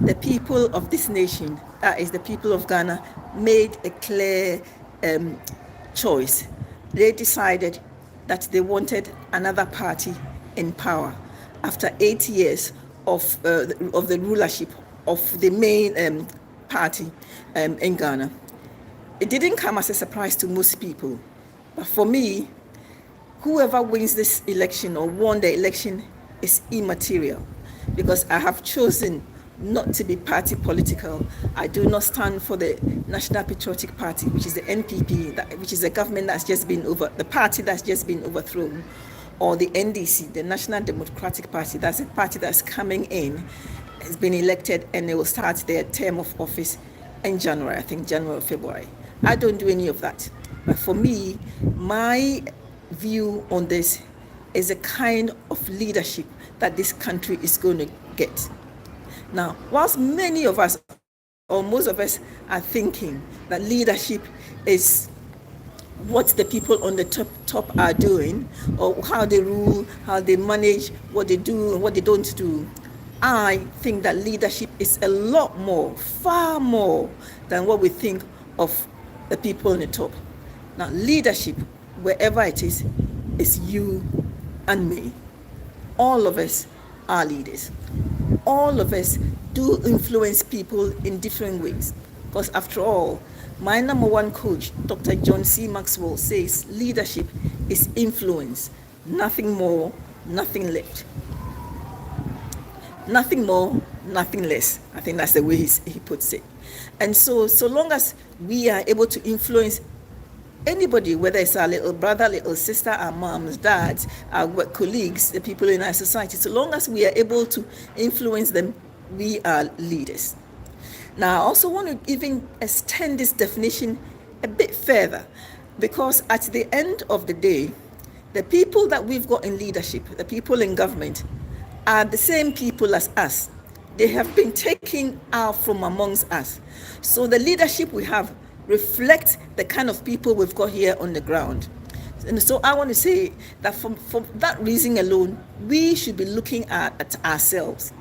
the people of this nation, that is the people of Ghana, made a clear choice. They decided that they wanted another party in power after 8 years of the rulership of the main party in Ghana. It didn't come as a surprise to most people, but for me, whoever wins this election or won the election is immaterial, because I have chosen not to be party political. I do not stand for the National Patriotic Party, which is the NPP, which is the government that's just been the party that's just been overthrown, or the NDC, the National Democratic Party. That's a party that's coming in, has been elected, and they will start their term of office in January, I think January or February. I don't do any of that. But for me, my view on this is a kind of leadership that this country is going to get. Now, whilst many of us, or most of us, are thinking that leadership is what the people on the top are doing, or how they rule, how they manage, what they do and what they don't do, I think that leadership is a lot more, far more than what we think of the people on the top. Now, leadership, wherever it is you and me. All of us are leaders. All of us do influence people in different ways. Because after all, my number one coach, Dr. John C. Maxwell, says leadership is influence, nothing more, nothing less. Nothing more, nothing less. I think that's the way he puts it. And so long as we are able to influence anybody, whether it's our little brother, little sister, our moms, dads, our colleagues, the people in our society, so long as we are able to influence them, we are leaders. Now, I also want to even extend this definition a bit further, because at the end of the day, the people that we've got in leadership, the people in government, are the same people as us. They have been taken out from amongst us. So the leadership we have reflects the kind of people we've got here on the ground. And so I want to say that for that reason alone, we should be looking at ourselves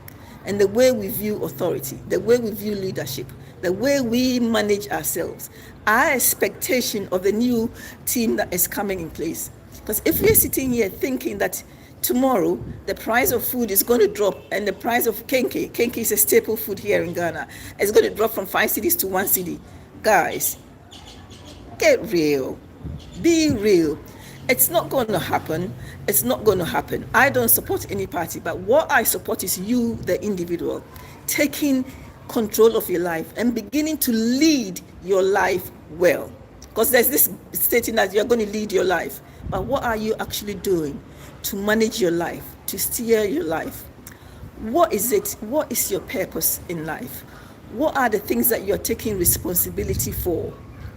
and the way we view authority, the way we view leadership, the way we manage ourselves, our expectation of the new team that is coming in place. Because if we're sitting here thinking that tomorrow the price of food is going to drop, and the price of kenke is a staple food here in Ghana, it's going to drop from 5 cedis to 1 cedi. Guys, get real. Be real. It's not going to happen. It's not going to happen. I don't support any party, but what I support is you, the individual, taking control of your life and beginning to lead your life well. Because there's this stating that you're going to lead your life, but what are you actually doing to manage your life, to steer your life? What is it? What is your purpose in life? What are the things that you're taking responsibility for?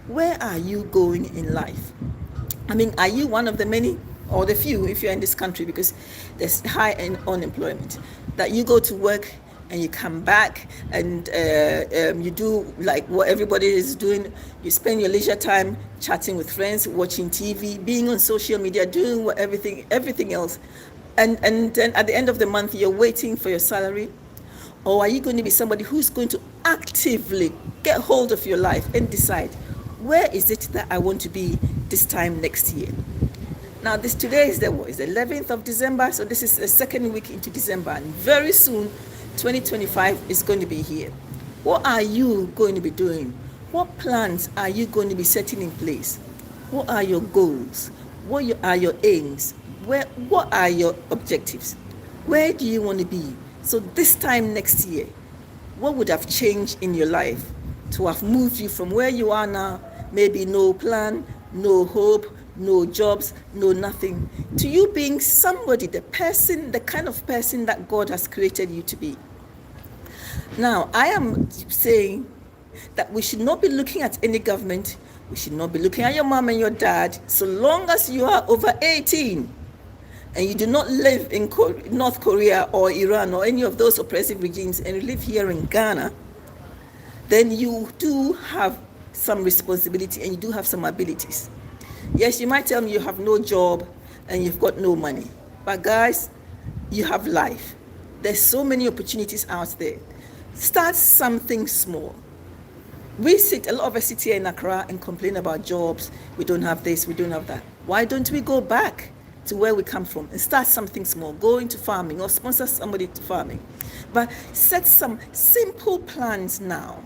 Where are you going in life? I mean, are you one of the many or the few, if you're in this country, because there's high unemployment, that you go to work and you come back and you do like what everybody is doing? You spend your leisure time chatting with friends, watching TV, being on social media, doing everything else. And then at the end of the month, you're waiting for your salary. Or are you going to be somebody who's going to actively get hold of your life and decide, where is it that I want to be this time next year? Now, today is the 11th of December, so this is the second week into December, and very soon, 2025 is going to be here. What are you going to be doing? What plans are you going to be setting in place? What are your goals? What are your aims? What are your objectives? Where do you want to be? So this time next year, what would have changed in your life to have moved you from where you are now, maybe no plan, no hope, no jobs, no nothing, to you being somebody, the kind of person that God has created you to be? Now, I am saying that we should not be looking at any government. We should not be looking at your mom and your dad, so long as you are over 18. And you do not live in North Korea or Iran or any of those oppressive regimes, and you live here in Ghana, then you do have some responsibility and you do have some abilities. Yes, you might tell me you have no job and you've got no money. But guys, you have life. There's so many opportunities out there. Start something small. A lot of us sit here in Accra and complain about jobs. We don't have this, we don't have that. Why don't we go back to where we come from and start something small? Go into farming or sponsor somebody to farming. But set some simple plans now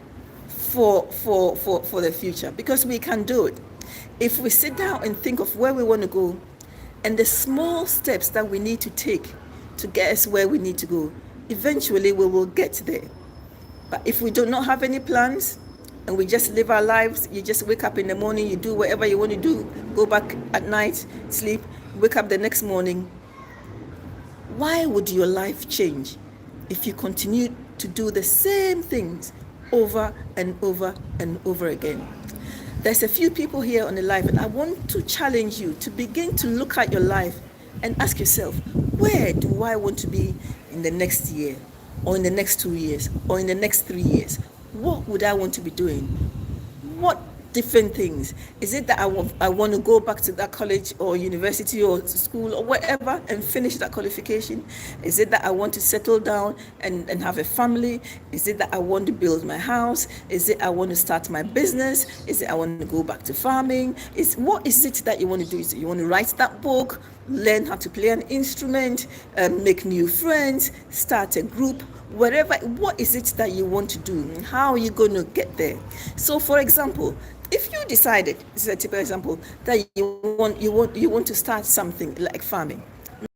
for the future, because we can do it. If we sit down and think of where we want to go and the small steps that we need to take to get us where we need to go, eventually we will get there. But if we do not have any plans and we just live our lives, you just wake up in the morning, you do whatever you want to do, go back at night, sleep, wake up the next morning, why would your life change if you continue to do the same things over and over and over again? There's a few people here on the live, and I want to challenge you to begin to look at your life and ask yourself, where do I want to be in the next year, or in the next 2 years, or in the next 3 years? What would I want to be doing? What different things? Is it that I want to go back to that college or university or school or whatever and finish that qualification? Is it that I want to settle down and have a family? Is it that I want to build my house? Is it I want to start my business? Is it I want to go back to farming? What is it that you want to do? Is it you want to write that book, learn how to play an instrument, make new friends, start a group? Whatever, what is it that you want to do? How are you going to get there? So, for example, if you decided, this is a typical example, that you want to start something like farming,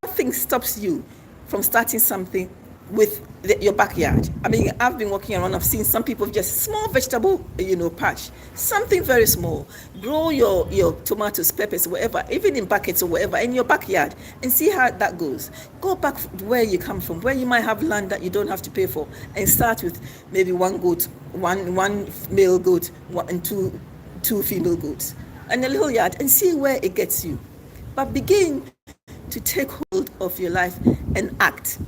nothing stops you from starting something with your backyard. I mean, I've been walking around, I've seen some people just small vegetable, patch, something very small. Grow your tomatoes, peppers, whatever, even in buckets or whatever, in your backyard, and see how that goes. Go back where you come from, where you might have land that you don't have to pay for, and start with maybe one goat, one male goat, and two female goats, and a little yard, and see where it gets you. But begin to take hold of your life and act.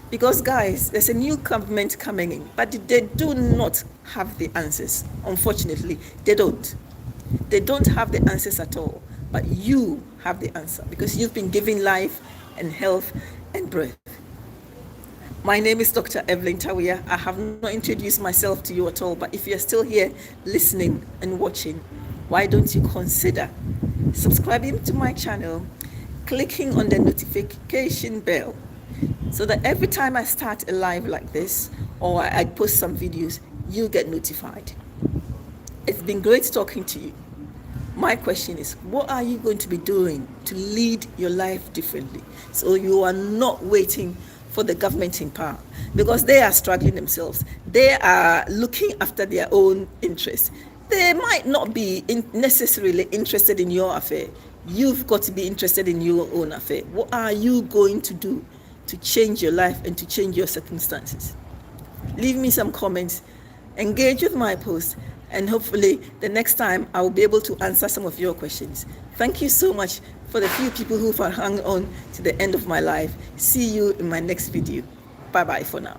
Because guys, there's a new government coming in, but they do not have the answers. Unfortunately, they don't. They don't have the answers at all. But you have the answer, because you've been given life and health and breath. My name is Dr. Evelyn Tawiah. I have not introduced myself to you at all, but if you're still here listening and watching, why don't you consider subscribing to my channel, clicking on the notification bell, so that every time I start a live like this, or I post some videos, you get notified. It's been great talking to you. My question is, what are you going to be doing to lead your life differently, so you are not waiting for the government in power? Because they are struggling themselves. They are looking after their own interests. They might not be necessarily interested in your affair. You've got to be interested in your own affair. What are you going to do to change your life and to change your circumstances? Leave me some comments, engage with my post, and hopefully the next time I will be able to answer some of your questions. Thank you so much for the few people who have hung on to the end of my life. See you in my next video. Bye bye for now.